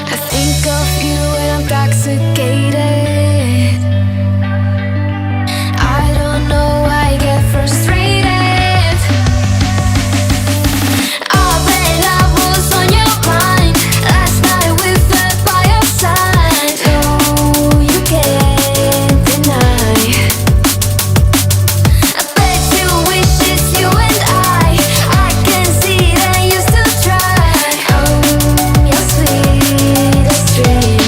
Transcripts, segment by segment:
I think of you when I'm intoxicated. I don't know why I get frustrated. Oh, but love was on your mind last night with the by your side. No, you can't deny. I bet you wish it's you and I can see that you still try. Your sweetest dream.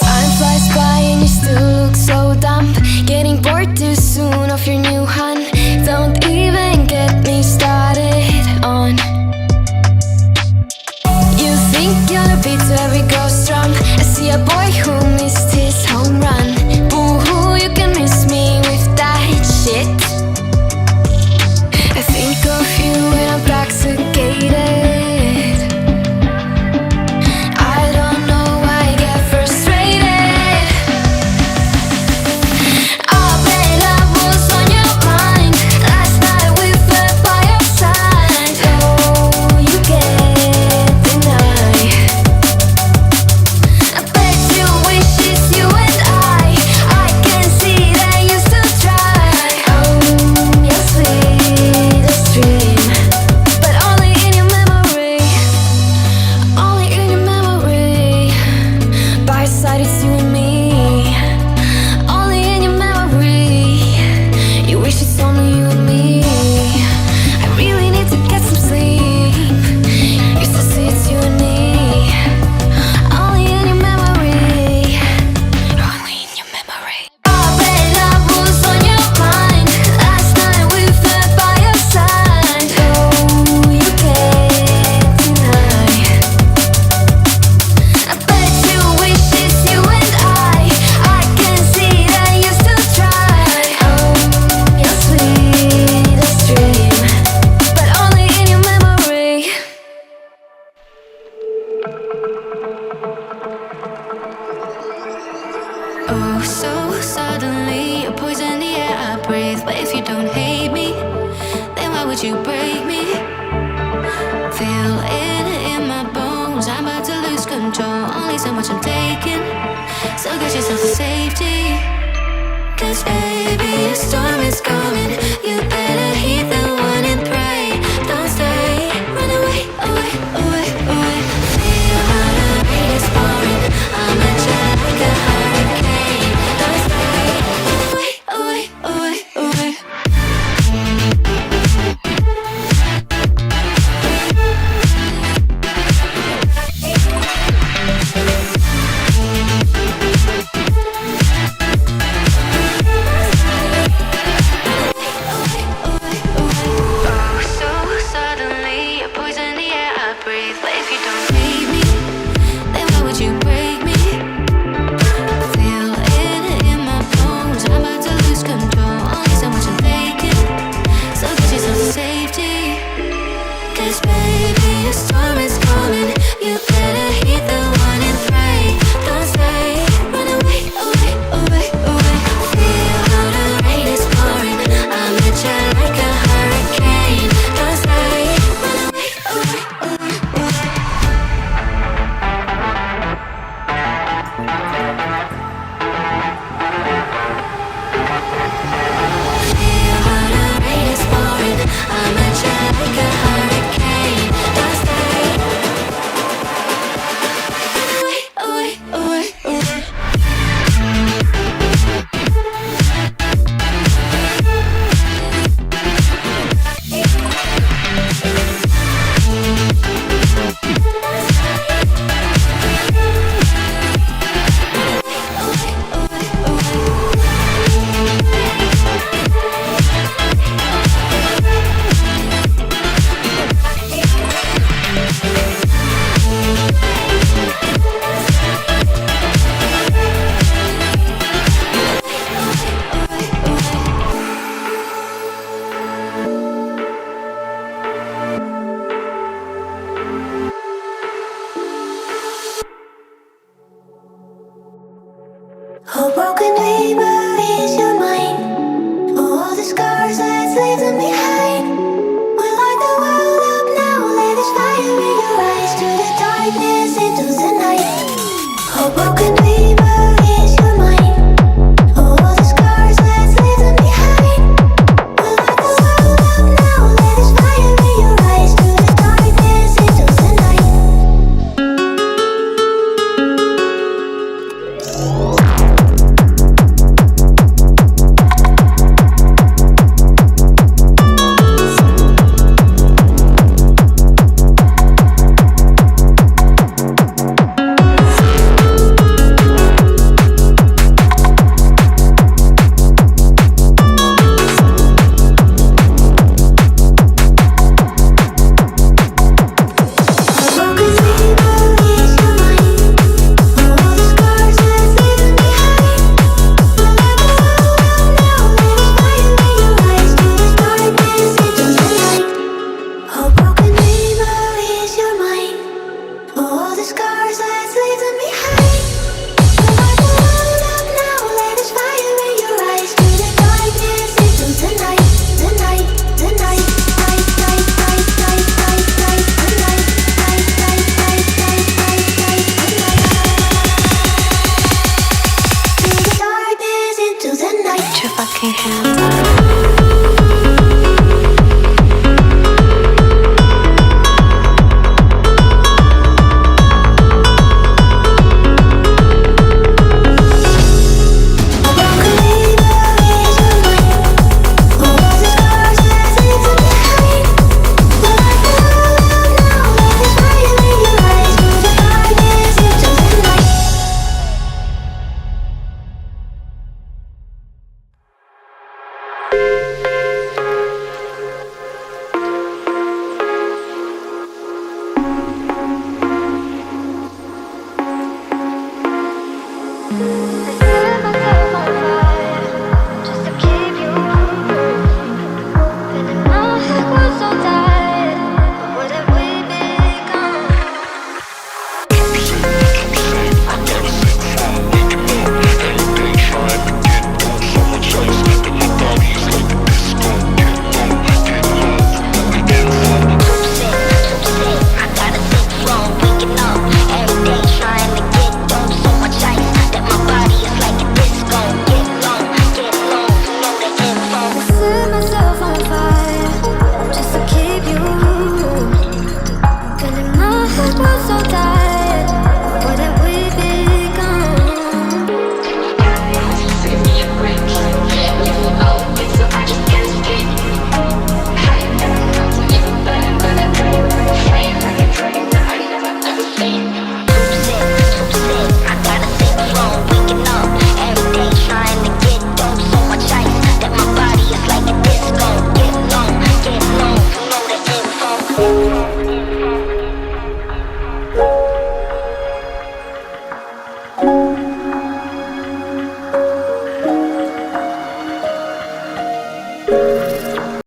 Time flies by and you still look so dumb. Getting bored too soon of your new hun. Don't even get me started on. You think you're a beat to every girl's drum. I see a boy who missed his home run. Boo-hoo, you can miss me with that shit. I think of you when I'm intoxicated. I don't know why I get frustrated. Oh, but love was on your mind last night with the by your side. No, you can't deny. I bet you wish it's you and I can see that you still try. Your sweetest dream, but only in your memory. Only in your memory. By your side it's you and me. Only in your memory. You wish it's only you and me. I really need to get some sleep. Used to say it's you and me. Only in your memory. Only in your memory. Oh, but love was on your mind last night with the by your side. No, you can't deny. I bet you wish it's you and I can see that you still try. Your sweetest dream, but only in your memory. Oh, so suddenly you poison the air I breathe. But if you don't hate me, then why would you break me? Feel it in my bones, I'm about to lose control. Only so much I'm taking, so get yourself to safety. 'Cause baby, a storm is coming. You better heed the warning, pray. Don't stay, run away, away, away, away. Feel how the rain is pouring. I'm a jet like a hurricane. Don't stay, run away, away, away, away. Oh, so suddenly you poison the air I breathe. But if you don't hate me, then why would you break me? Feel it in my bones, I'm about to lose control. Only so much I'm taking, so get yourself to safety. 'Cause baby, a storm